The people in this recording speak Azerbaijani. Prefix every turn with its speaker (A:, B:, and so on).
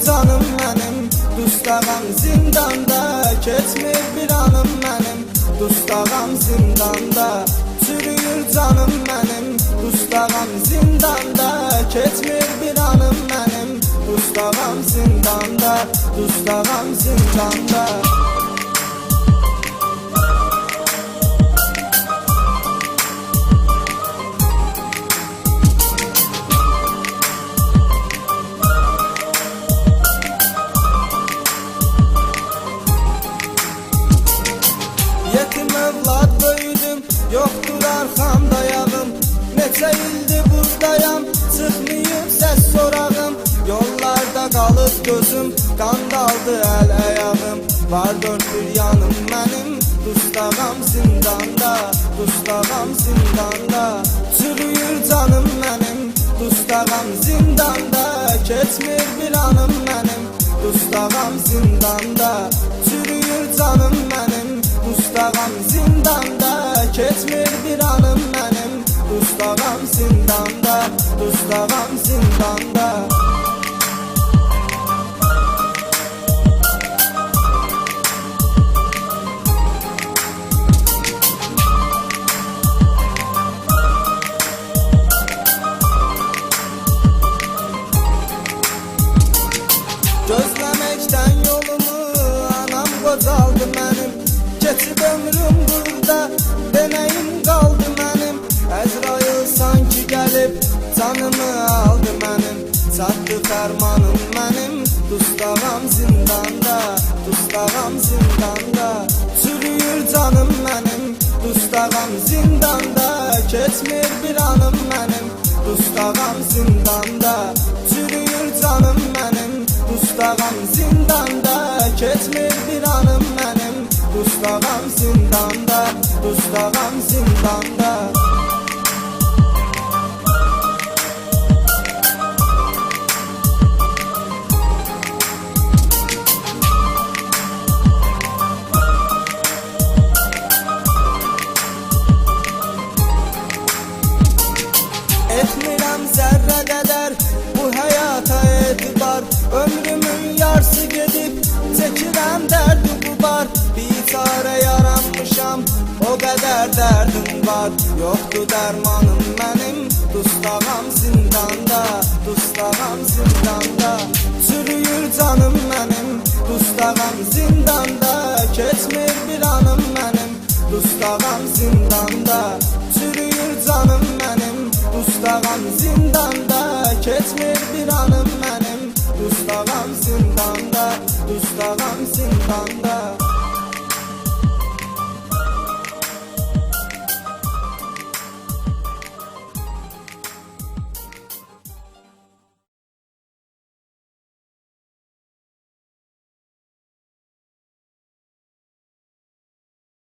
A: canım mənim, dustağam zindanda, keçmir bir anım mənim, dustağam zindanda. Çürüyür canım mənim, dustağam zindanda, keçmir bir anım mənim, dustağam zindanda, dustağam zindanda. Yetim evlad böyüdüm, yoktur arxamda yağım. Neçə ildir buradayam, çıxmayıb səs sorağım. Yollarda qalıb gözüm, qan daldı əl əyağım. Var dörd bir yanım mənim, dustağam zindanda, dustağam zindanda. Çürüyür canım mənim, dustağam zindanda, keçmir bir anım mənim, dustağam zindanda. Çürüyür canım mənim, dustağam zindanda, keçmir bir anım mənim, dustağam zindanda, dustağam zindanda. Gözlemekten yolumu anam qocaldı mənim, keçib ömrüm burada, deneyim qaldı mənim. Əzrail sanki gəlib canımı aldı mənim, çatdı fərmanım mənim, dustağam zindanda, dustağam zindanda. Çürüyür canım mənim, dustağam zindanda, keçmir bir anım mənim, dustağam zindanda. Çürüyür canım mənim, dustağam zindanda, keçmir bir anım mənim, dustağam zindanda, dustağam zindanda. Etmirəm zərrə qədər bu həyata etibar, ömrümün yarısı gedib, çəkirəm dərdi bu bar. Biçarə yaranmışam, o qədər dərdim var, yoxdur dərmanım mənim, dustağam zindanda, dustağam zindanda. Çürüyür canım mənim, dustağam zindanda, keçmir bir anım mənim, dustağam zindanda. Çürüyür canım mənim, dustağam zindanda, keçmir bir anım mənim, dustağam zindanda, dustağam zindanda.